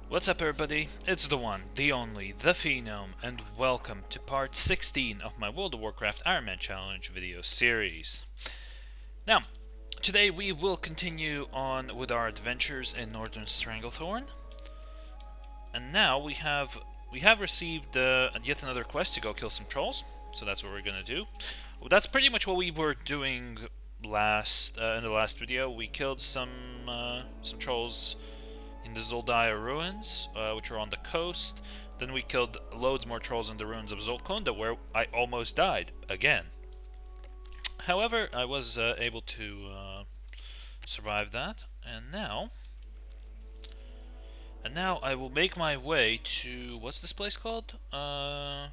What's up everybody, it's the one, the only, the Phenome, and welcome to part 16 of my World of Warcraft Ironman Challenge video series. Now, today we will continue on with our adventures in Northern Stranglethorn. And now we have received yet another quest to go kill some trolls, so that's what we're gonna do. Well, that's pretty much what we were doing in the last video. We killed some trolls in the Zoldyar ruins, which are on the coast. Then we killed loads more trolls in the ruins of Zolkunda, where I almost died again. However, I was able to survive that, and now I will make my way to, what's this place called? Alright.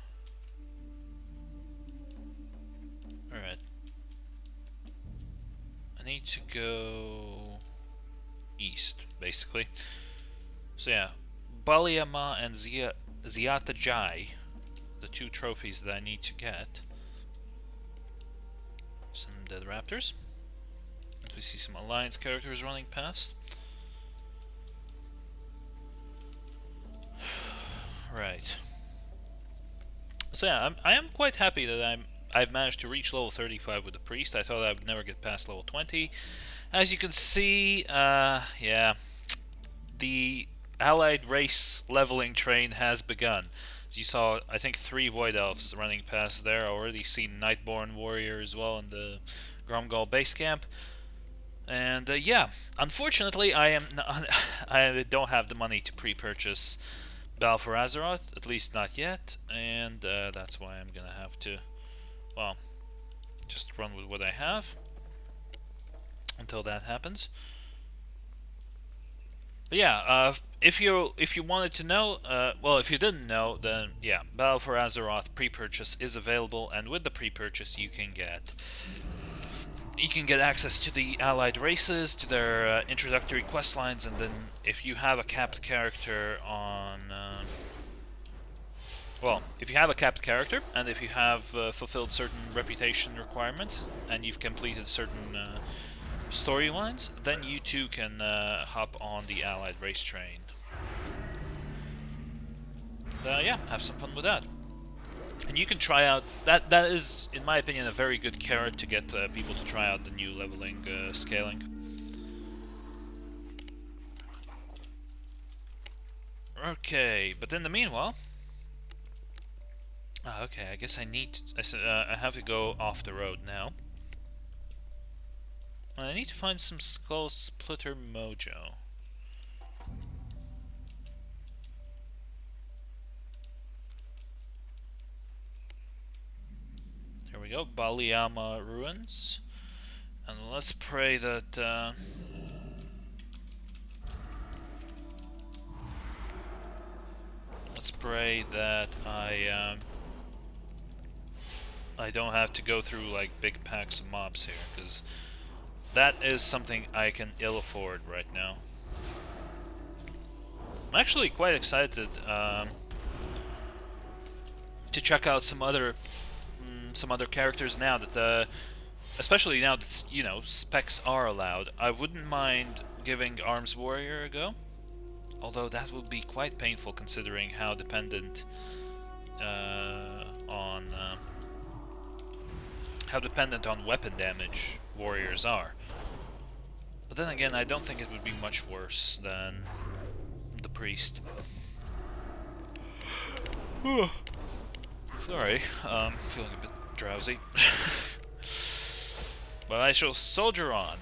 I need to go east, basically. So yeah, Baliama and Ziata Jai, the two trophies that I need to get. Some dead raptors. We see some alliance characters running past. Right. So yeah, I am quite happy that I've managed to reach level 35 with the priest. I thought I would never get past level 20. As you can see, yeah, the allied race leveling train has begun. As you saw, I think 3 Void Elves running past there. I already seen Nightborn Warrior as well in the Gromgall base camp. And yeah, unfortunately, I don't have the money to pre-purchase Balfour Azeroth, at least not yet, and that's why I'm gonna have to, well, just run with what I have until that happens. But yeah, if you wanted to know, well, if you didn't know, then yeah, Balfour Azeroth pre-purchase is available, and with the pre-purchase you can get access to the allied races, to their introductory quest lines, and then if you have a capped character on, well, if you have a capped character, and if you have fulfilled certain reputation requirements, and you've completed certain storylines, then you too can hop on the allied race train. Yeah, have some fun with that. And you can try out, that is, in my opinion, a very good carrot to get people to try out the new leveling scaling. Okay, but in the meanwhile, okay, I guess I have to go off the road now. I need to find some Skull Splitter Mojo. Here we go, Baliama Ruins. And let's pray that I don't have to go through like big packs of mobs here, because that is something I can ill afford right now. I'm actually quite excited to check out some other characters now that, especially now that, you know, specs are allowed. I wouldn't mind giving Arms Warrior a go, although that would be quite painful considering how dependent on weapon damage warriors are. But then again, I don't think it would be much worse than the priest. Sorry, feeling a bit drowsy. But I shall soldier on.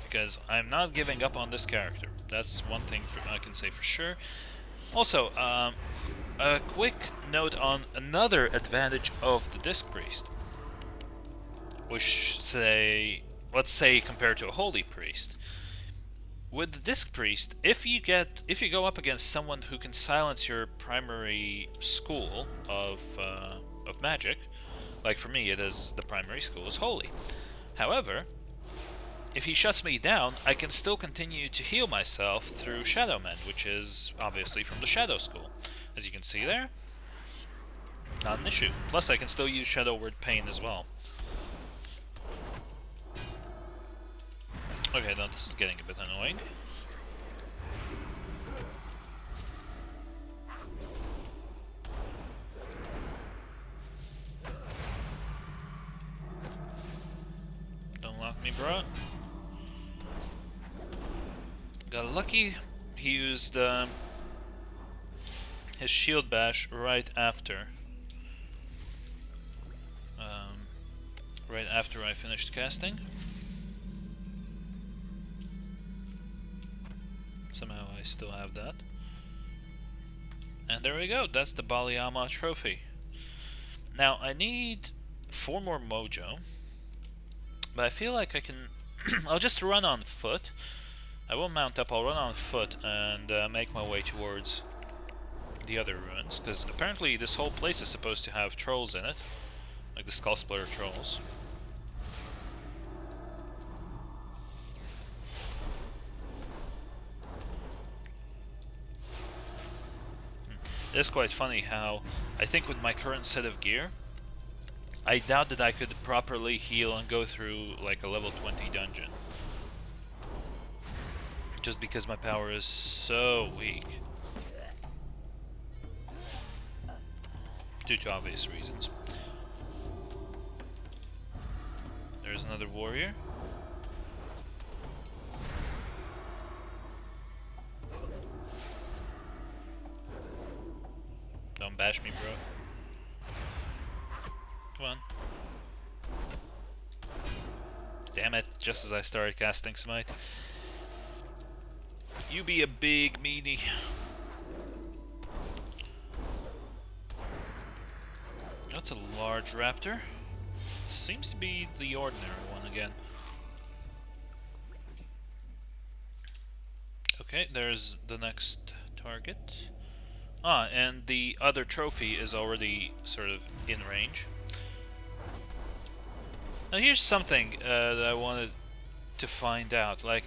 Because I'm not giving up on this character. That's one thing I can say for sure. Also, a quick note on another advantage of the Disc Priest. Which let's say compared to a Holy Priest. With the Disc Priest, if you go up against someone who can silence your primary school of magic, like for me it is, the primary school is Holy. However, if he shuts me down, I can still continue to heal myself through Shadow Mend, which is obviously from the Shadow School. As you can see there, not an issue. Plus I can still use Shadow Word Pain as well. Okay, now this is getting a bit annoying. me, bro. Got lucky. He used his shield bash right after. Right after I finished casting. Somehow I still have that. And there we go. That's the Baliyama trophy. Now I need 4 more mojo. But I feel like I can... I'll just run on foot. I won't mount up, I'll run on foot and make my way towards the other ruins. Because apparently this whole place is supposed to have trolls in it. Like the Skull Splitter trolls. It is quite funny how, I think with my current set of gear, I doubt that I could properly heal and go through like a level 20 dungeon. Just because my power is so weak. Due to obvious reasons. There's another warrior. Don't bash me, bro. Come on. Damn it, just as I started casting Smite. You be a big meanie. That's a large raptor. Seems to be the ordinary one again. Okay, there's the next target. Ah, and the other trophy is already sort of in range. Now here's something that I wanted to find out. Like,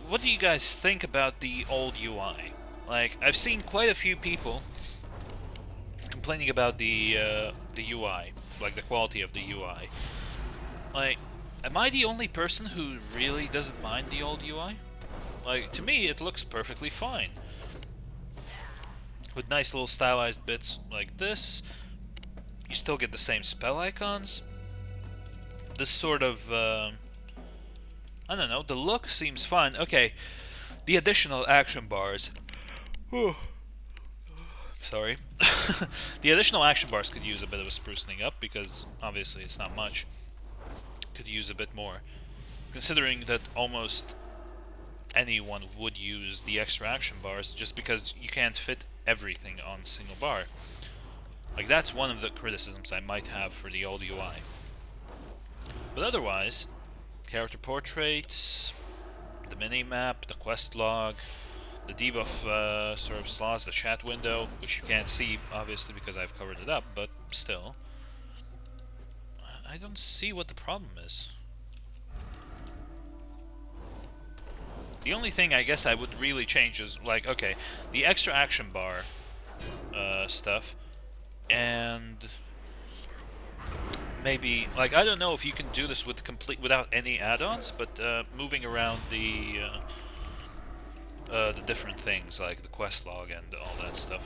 what do you guys think about the old UI? Like, I've seen quite a few people complaining about the UI, like the quality of the UI. Like, am I the only person who really doesn't mind the old UI? Like, to me, it looks perfectly fine. With nice little stylized bits like this, you still get the same spell icons. This sort of, I don't know, the look seems fine. Okay, the additional action bars. Sorry. The additional action bars could use a bit of a sprucening up, because obviously it's not much. Could use a bit more. Considering that almost anyone would use the extra action bars, just because you can't fit everything on a single bar. Like, that's one of the criticisms I might have for the old UI. But otherwise, character portraits, the mini-map, the quest log, the debuff sort of slots, the chat window, which you can't see, obviously, because I've covered it up, but still. I don't see what the problem is. The only thing I guess I would really change is, like, okay, the extra action bar stuff, and maybe, like, I don't know if you can do this with without any add-ons, but moving around the different things, like the quest log and all that stuff.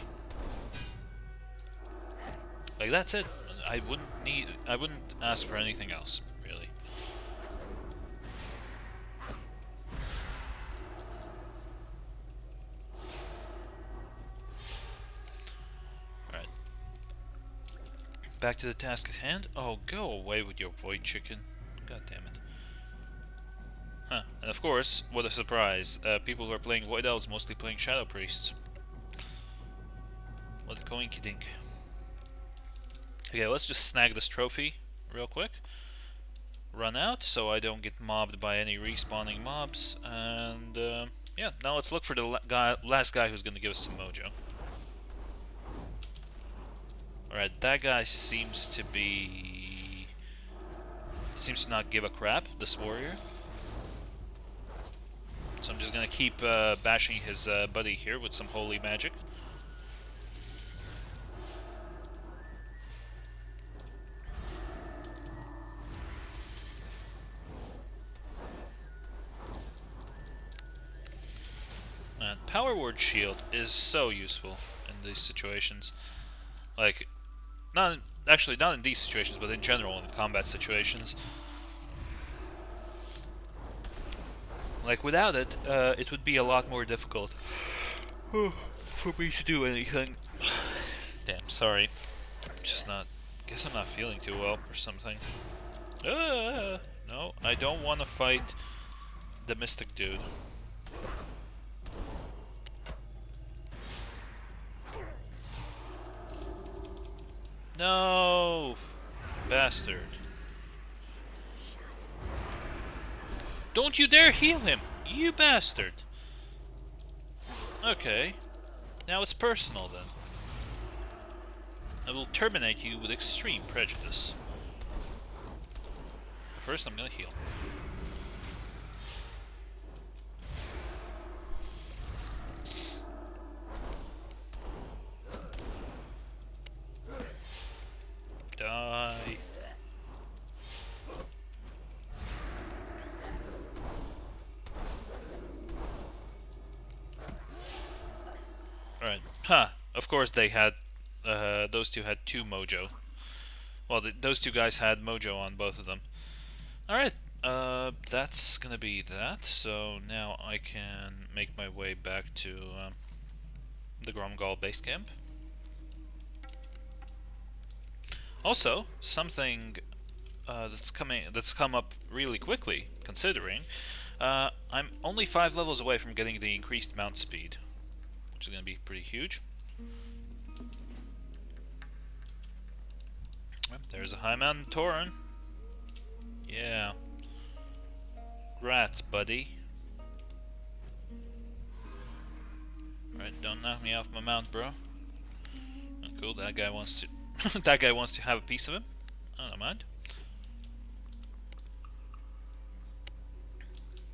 Like, that's it. I wouldn't ask for anything else, really. Alright. Back to the task at hand. Oh, go away with your void chicken. God damn it. Huh. And of course, what a surprise, people who are playing Void Elves mostly playing Shadow Priests. What a coinkydink. Okay, let's just snag this trophy real quick. Run out so I don't get mobbed by any respawning mobs. And yeah, now let's look for the last guy who's going to give us some mojo. Alright, that guy seems to not give a crap, this warrior. So I'm just going to keep bashing his buddy here with some holy magic. And Power Word Shield is so useful in these situations. Like, not in these situations, but in general in combat situations. Like, without it, it would be a lot more difficult for me to do anything. Damn, sorry. Just not... Guess I'm not feeling too well or something. No, I don't want to fight the mystic dude. No! Bastard. Don't you dare heal him! You bastard! Okay. Now it's personal then. I will terminate you with extreme prejudice. First I'm gonna heal. Die. Alright. Huh. Of course they had... those two had 2 mojo. Well, those two guys had mojo on both of them. Alright. That's gonna be that. So now I can make my way back to the Gromgal base camp. Also, something that's come up really quickly, considering I'm only 5 levels away from getting the increased mount speed, which is going to be pretty huge. There's a high mountain Tauren. Yeah. Grats, buddy. Alright, don't knock me off my mount, bro. Oh, cool, that guy wants to that guy wants to have a piece of him. I don't mind.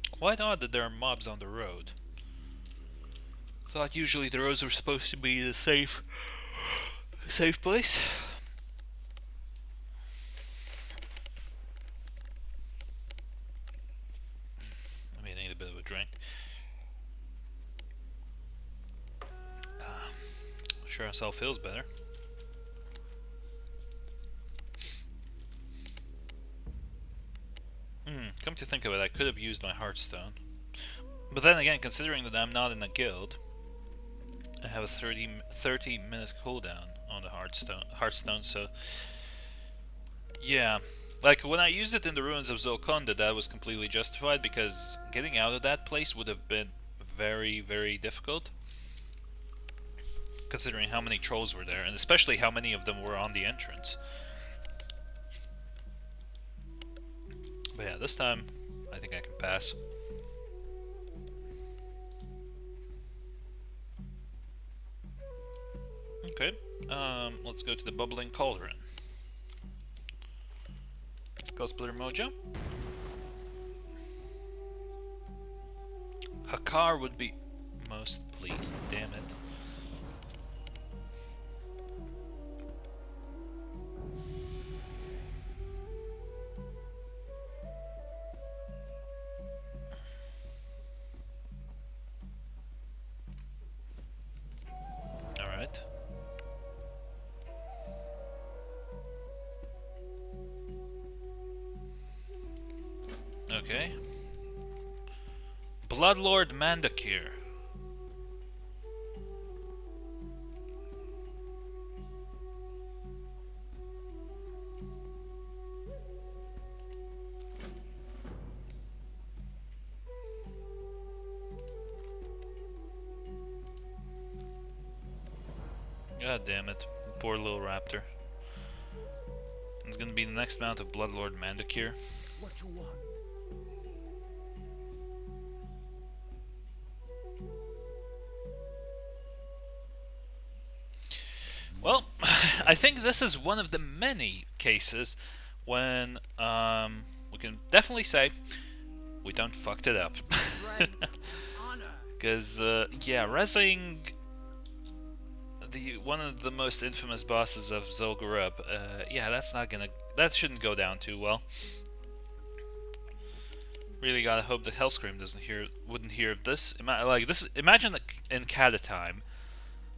Quite odd that there are mobs on the road. Thought usually the roads were supposed to be the safe place. I need a bit of a drink. Sure as hell feels better. Come to think of it, I could have used my Heartstone. But then again, considering that I'm not in a guild, I have a 30-minute cooldown on the Heartstone, so... Yeah. Like, when I used it in the ruins of Zolkonda, that was completely justified, because getting out of that place would have been very, very difficult. Considering how many trolls were there, and especially how many of them were on the entrance. But yeah, this time, I think I can pass. Okay, let's go to the Bubbling Cauldron. Let's go Splitter Mojo. Hakar would be most pleased, damn it. Okay. Bloodlord Mandakir. God damn it. Poor little raptor. It's gonna be the next mount of Bloodlord Mandakir. What you want? Well, I think this is one of the many cases when we can definitely say we done fucked it up. Because yeah, resing one of the most infamous bosses of Zul'Gurub, yeah, that shouldn't go down too well. Really gotta hope that Hellscream wouldn't hear of this. Imagine in Catatime,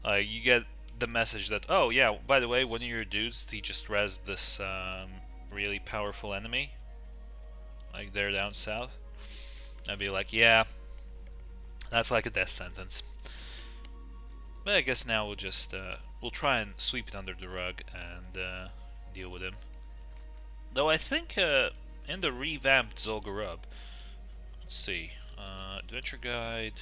you get the message that, oh yeah, by the way, one of your dudes, he just rezzed this really powerful enemy, like there down south. I'd be like, yeah, that's like a death sentence. But I guess now we'll just we'll try and sweep it under the rug and deal with him. Though I think in the revamped Zul'Gurub, let's see, adventure guide,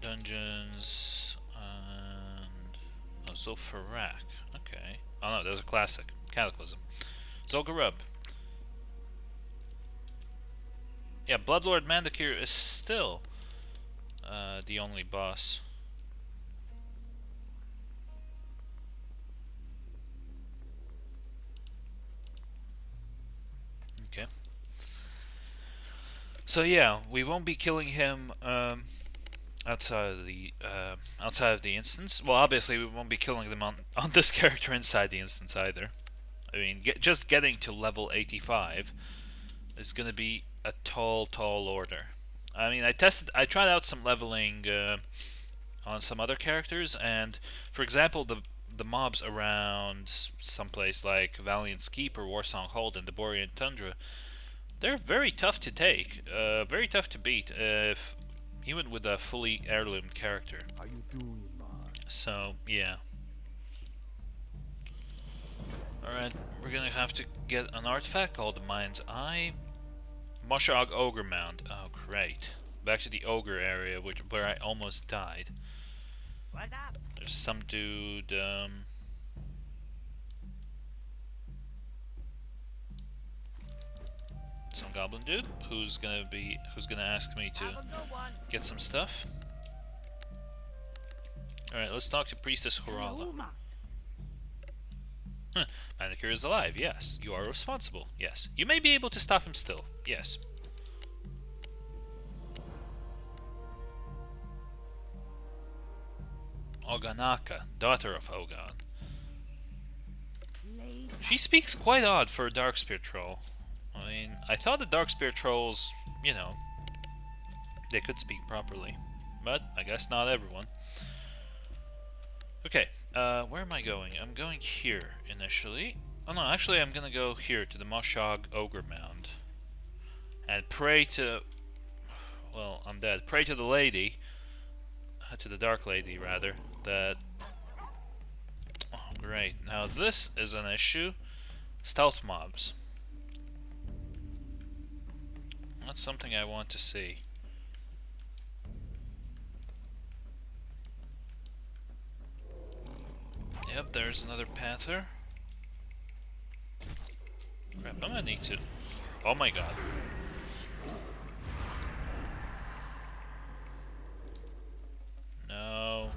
dungeons, and Zul'Farrak. Okay. Oh no, there's a classic, Cataclysm. Zul'Gurub. Yeah, Bloodlord Mandakir is still the only boss. Okay. So yeah, we won't be killing him outside of the instance. Well, obviously we won't be killing them on this character inside the instance either. I mean, just getting to level 85 is going to be a tall order. I mean, I tried out some leveling on some other characters, and for example, the mobs around someplace like Valiant's Keep or Warsong Hold in the Borean Tundra, they're very tough to take, very tough to beat, even with a fully heirloomed character. How you doing, man? So yeah. Alright, we're gonna have to get an artifact called the Mind's Eye. Moshog Ogre Mound. Oh, great. Back to the Ogre area, where I almost died. What's up? There's some dude, some goblin dude who's gonna ask me to get some stuff. Alright, let's talk to Priestess Horala. Mandakir is alive, yes. You are responsible, yes. You may be able to stop him still, yes. Oganaka, daughter of Ogan. She speaks quite odd for a Darkspear troll. I mean, I thought the Darkspear trolls, you know, they could speak properly. But I guess not everyone. Okay, where am I going? I'm going here initially. Oh no, actually I'm gonna go here to the Moshog Ogre Mound. And pray to... well, Undead. Pray to the lady, to the Dark Lady rather, that... oh great, now this is an issue. Stealth mobs. That's something I want to see. Yep, there's another panther. Crap, I'm gonna need to... oh my god. No.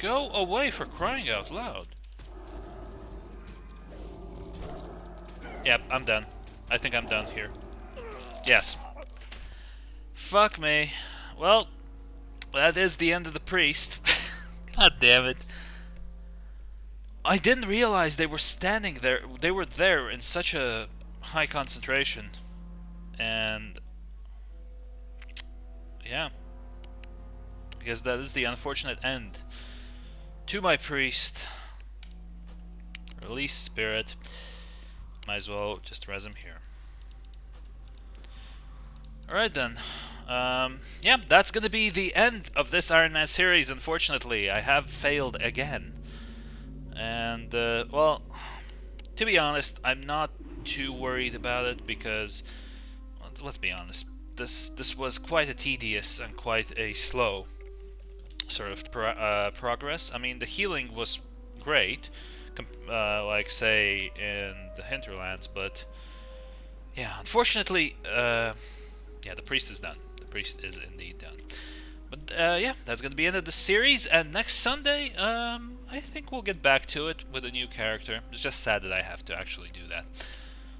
Go away, for crying out loud. Yep, I'm done. I think I'm done here. Yes. Fuck me. Well, that is the end of the priest. God damn it. I didn't realize they were standing there. They were there in such a high concentration. And... yeah. Because that is the unfortunate end to my priest. Release spirit. Might as well just res him here. Alright then. Yeah, that's gonna be the end of this Ironman series, unfortunately. I have failed again. And, well, to be honest, I'm not too worried about it because, let's be honest, this was quite a tedious and quite a slow sort of progress. I mean, the healing was great, like, say, in the hinterlands, but, yeah, unfortunately, yeah, the priest is done. The priest is indeed done. But, yeah, that's going to be the end of the series, and next Sunday, I think we'll get back to it with a new character. It's just sad that I have to actually do that.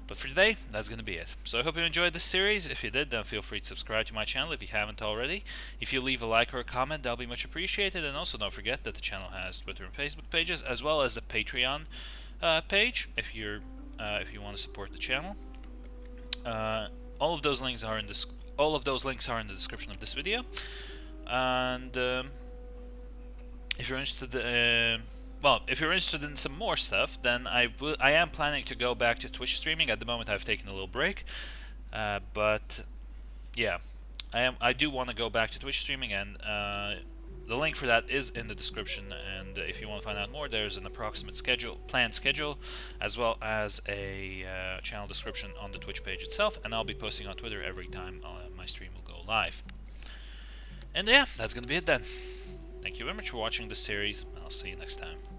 But for today, that's going to be it. So I hope you enjoyed this series. If you did, then feel free to subscribe to my channel if you haven't already. If you leave a like or a comment, that'll be much appreciated. And also don't forget that the channel has Twitter and Facebook pages, as well as a Patreon page if you want to support the channel. All of those links are in the description of this video. And if you're interested, well, if you're interested in some more stuff, then I am planning to go back to Twitch streaming. At the moment, I've taken a little break, but yeah, I do want to go back to Twitch streaming, and the link for that is in the description. And if you want to find out more, there's an approximate planned schedule, as well as a channel description on the Twitch page itself. And I'll be posting on Twitter every time my stream will go live. And yeah, that's gonna be it then. Thank you very much for watching this series, and I'll see you next time.